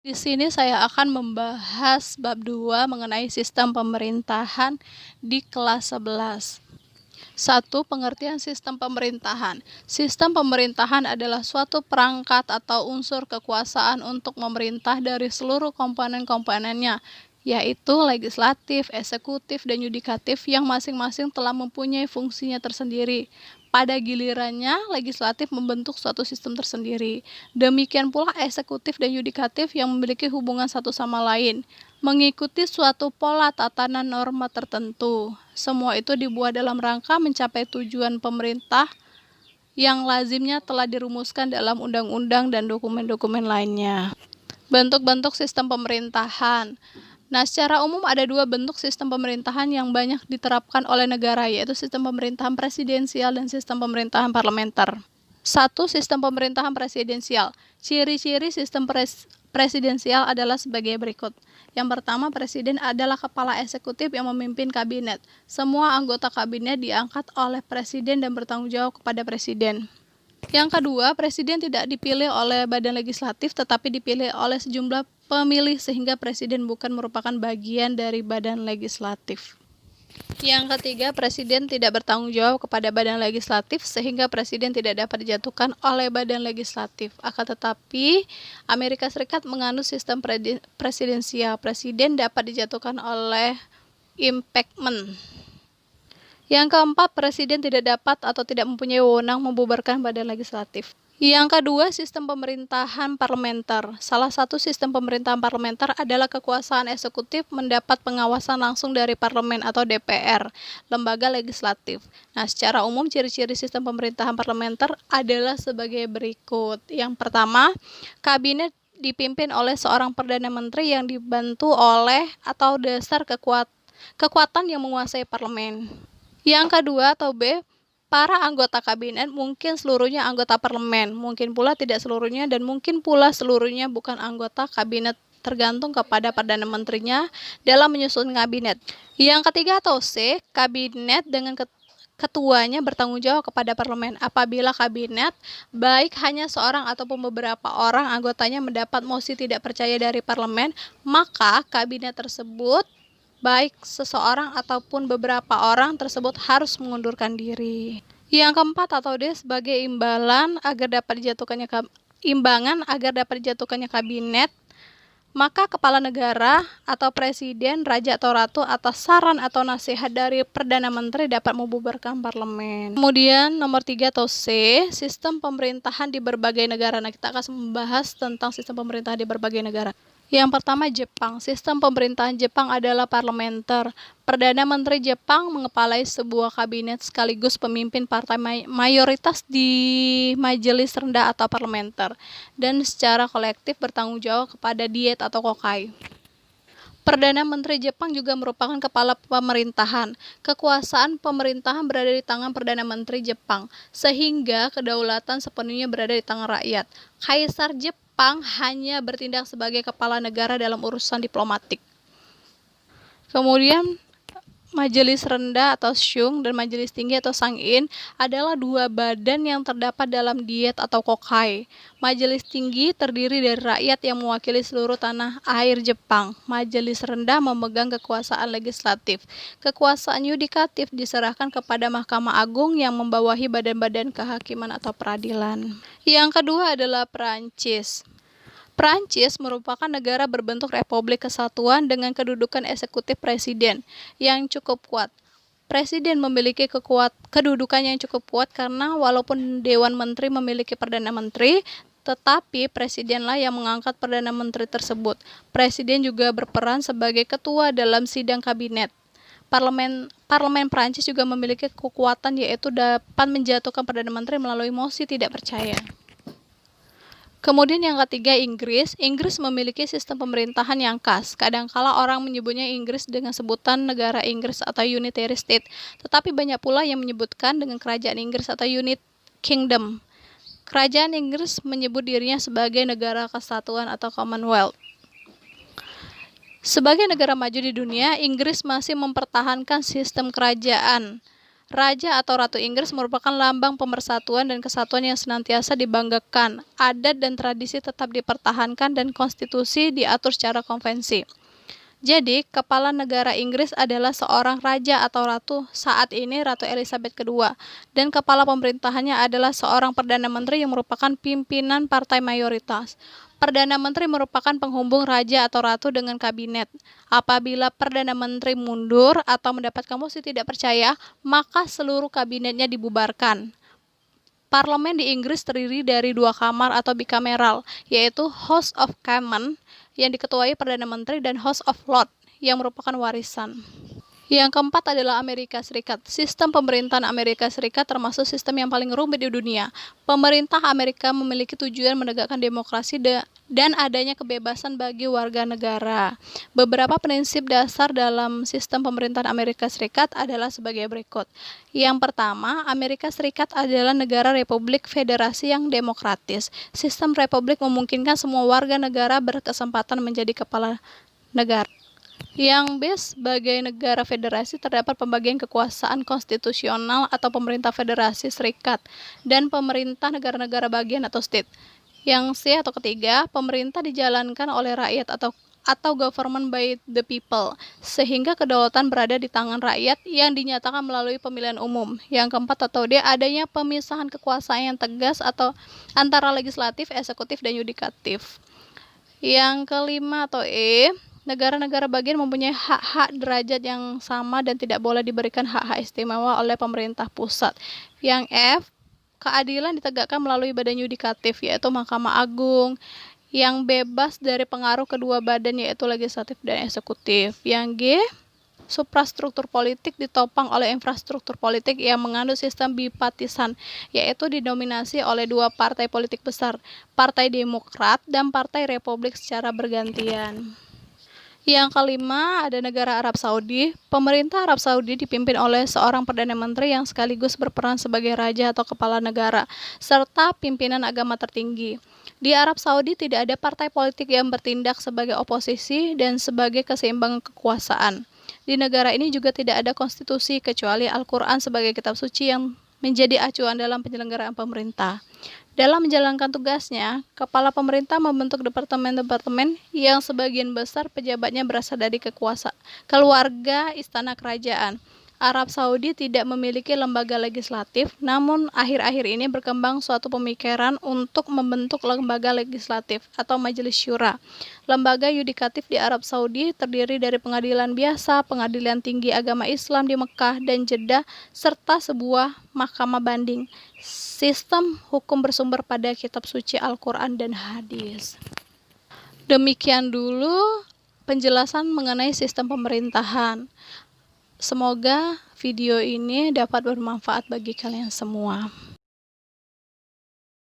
Di sini saya akan membahas bab 2 mengenai sistem pemerintahan di kelas 11. 1. Pengertian sistem pemerintahan. Sistem pemerintahan adalah suatu perangkat atau unsur kekuasaan untuk memerintah dari seluruh komponen-komponennya, yaitu legislatif, eksekutif, dan yudikatif yang masing-masing telah mempunyai fungsinya tersendiri. Pada gilirannya, legislatif membentuk suatu sistem tersendiri. Demikian pula eksekutif dan yudikatif yang memiliki hubungan satu sama lain, mengikuti suatu pola tatanan norma tertentu. Semua itu dibuat dalam rangka mencapai tujuan pemerintah yang lazimnya telah dirumuskan dalam undang-undang dan dokumen-dokumen lainnya. Bentuk-bentuk sistem pemerintahan. Nah, secara umum ada dua bentuk sistem pemerintahan yang banyak diterapkan oleh negara, yaitu sistem pemerintahan presidensial dan sistem pemerintahan parlementer. 1. Sistem pemerintahan presidensial. Ciri-ciri sistem presidensial adalah sebagai berikut. Yang pertama, presiden adalah kepala eksekutif yang memimpin kabinet. Semua anggota kabinet diangkat oleh presiden dan bertanggung jawab kepada presiden. Yang kedua, presiden tidak dipilih oleh badan legislatif tetapi dipilih oleh sejumlah pemilih sehingga presiden bukan merupakan bagian dari badan legislatif. Yang ketiga, presiden tidak bertanggung jawab kepada badan legislatif sehingga presiden tidak dapat dijatuhkan oleh badan legislatif. Akan tetapi, Amerika Serikat menganut sistem presidensial. Presiden dapat dijatuhkan oleh impeachment. Yang keempat, presiden tidak dapat atau tidak mempunyai wewenang membubarkan badan legislatif. Yang kedua, sistem pemerintahan parlementer. Salah satu sistem pemerintahan parlementer adalah kekuasaan eksekutif mendapat pengawasan langsung dari parlemen atau DPR, lembaga legislatif. Nah, secara umum ciri-ciri sistem pemerintahan parlementer adalah sebagai berikut. Yang pertama, kabinet dipimpin oleh seorang perdana menteri yang dibantu oleh atau dasar kekuatan yang menguasai parlemen. Yang kedua atau B, para anggota kabinet mungkin seluruhnya anggota parlemen, mungkin pula tidak seluruhnya, dan mungkin pula seluruhnya bukan anggota kabinet, tergantung kepada perdana menterinya dalam menyusun kabinet. Yang ketiga atau C, kabinet dengan ketuanya bertanggung jawab kepada parlemen. Apabila kabinet, baik hanya seorang ataupun beberapa orang anggotanya mendapat mosi tidak percaya dari parlemen, maka kabinet tersebut baik seseorang ataupun beberapa orang tersebut harus mengundurkan diri. Yang keempat atau D, sebagai imbangan agar dapat dijatuhkannya kabinet, maka kepala negara atau presiden, raja atau ratu atas saran atau nasihat dari perdana menteri dapat membubarkan parlemen. Kemudian nomor 3 atau C, sistem pemerintahan di berbagai negara. Nah, kita akan membahas tentang sistem pemerintahan di berbagai negara. Yang pertama, Jepang. Sistem pemerintahan Jepang adalah parlementer. Perdana Menteri Jepang mengepalai sebuah kabinet sekaligus pemimpin partai mayoritas di majelis rendah atau parlementer, dan secara kolektif bertanggung jawab kepada diet atau kokai. Perdana Menteri Jepang juga merupakan kepala pemerintahan. Kekuasaan pemerintahan berada di tangan Perdana Menteri Jepang, sehingga kedaulatan sepenuhnya berada di tangan rakyat. Kaisar Jepang hanya bertindak sebagai kepala negara dalam urusan diplomatik. Kemudian, Majelis Rendah atau Shung dan Majelis Tinggi atau Sangin adalah dua badan yang terdapat dalam diet atau kokai. Majelis Tinggi terdiri dari rakyat yang mewakili seluruh tanah air Jepang. Majelis Rendah memegang kekuasaan legislatif. Kekuasaan yudikatif diserahkan kepada Mahkamah Agung yang membawahi badan-badan kehakiman atau peradilan. Yang kedua adalah Perancis. Prancis merupakan negara berbentuk Republik Kesatuan dengan kedudukan eksekutif presiden yang cukup kuat. Presiden memiliki kedudukan yang cukup kuat karena walaupun Dewan Menteri memiliki Perdana Menteri, tetapi presidenlah yang mengangkat Perdana Menteri tersebut. Presiden juga berperan sebagai ketua dalam sidang kabinet. Parlemen Prancis juga memiliki kekuatan yaitu dapat menjatuhkan Perdana Menteri melalui mosi tidak percaya. Kemudian yang ketiga, Inggris. Inggris memiliki sistem pemerintahan yang khas. Kadangkala orang menyebutnya Inggris dengan sebutan negara Inggris atau Unitary State, tetapi banyak pula yang menyebutkan dengan kerajaan Inggris atau United Kingdom. Kerajaan Inggris menyebut dirinya sebagai negara kesatuan atau Commonwealth. Sebagai negara maju di dunia, Inggris masih mempertahankan sistem kerajaan Raja atau Ratu Inggris merupakan lambang pemersatuan dan kesatuan yang senantiasa dibanggakan. Adat dan tradisi tetap dipertahankan dan konstitusi diatur secara konvensi. Jadi, kepala negara Inggris adalah seorang raja atau ratu, saat ini Ratu Elizabeth II, dan kepala pemerintahannya adalah seorang Perdana Menteri yang merupakan pimpinan partai mayoritas. Perdana Menteri merupakan penghubung raja atau ratu dengan kabinet. Apabila Perdana Menteri mundur atau mendapatkan mosi tidak percaya, maka seluruh kabinetnya dibubarkan. Parlemen di Inggris terdiri dari 2 kamar atau bicameral, yaitu House of Commons yang diketuai Perdana Menteri dan House of Lords yang merupakan warisan. Yang keempat adalah Amerika Serikat. Sistem pemerintahan Amerika Serikat termasuk sistem yang paling rumit di dunia. Pemerintah Amerika memiliki tujuan menegakkan demokrasi dan adanya kebebasan bagi warga negara. Beberapa prinsip dasar dalam sistem pemerintahan Amerika Serikat adalah sebagai berikut. Yang pertama, Amerika Serikat adalah negara republik federasi yang demokratis. Sistem republik memungkinkan semua warga negara berkesempatan menjadi kepala negara. Yang B, sebagai negara federasi terdapat pembagian kekuasaan konstitusional atau pemerintah federasi serikat dan pemerintah negara-negara bagian atau state. Yang C atau ketiga, pemerintah dijalankan oleh rakyat atau government by the people, sehingga kedaulatan berada di tangan rakyat yang dinyatakan melalui pemilihan umum. Yang keempat atau D, adanya pemisahan kekuasaan yang tegas atau antara legislatif, eksekutif, dan yudikatif. Yang kelima atau E, negara-negara bagian mempunyai hak-hak derajat yang sama dan tidak boleh diberikan hak-hak istimewa oleh pemerintah pusat. Yang F, keadilan ditegakkan melalui badan yudikatif, yaitu Mahkamah Agung, yang bebas dari pengaruh kedua badan, yaitu legislatif dan eksekutif. Yang G, suprastruktur politik ditopang oleh infrastruktur politik yang mengandung sistem bipartisan, yaitu didominasi oleh 2 partai politik besar, Partai Demokrat dan Partai Republik secara bergantian. Yang kelima ada negara Arab Saudi. Pemerintah Arab Saudi dipimpin oleh seorang Perdana Menteri yang sekaligus berperan sebagai raja atau kepala negara, serta pimpinan agama tertinggi. Di Arab Saudi tidak ada partai politik yang bertindak sebagai oposisi dan sebagai keseimbangan kekuasaan. Di negara ini juga tidak ada konstitusi kecuali Al-Quran sebagai kitab suci yang menjadi acuan dalam penyelenggaraan pemerintah. Dalam menjalankan tugasnya, kepala pemerintah membentuk departemen-departemen yang sebagian besar pejabatnya berasal dari keluarga istana kerajaan. Arab Saudi tidak memiliki lembaga legislatif, namun akhir-akhir ini berkembang suatu pemikiran untuk membentuk lembaga legislatif atau majelis syura. Lembaga yudikatif di Arab Saudi terdiri dari pengadilan biasa, pengadilan tinggi agama Islam di Mekah dan Jeddah, serta sebuah mahkamah banding. Sistem hukum bersumber pada kitab suci Al-Quran dan hadis. Demikian dulu penjelasan mengenai sistem pemerintahan. Semoga video ini dapat bermanfaat bagi kalian semua.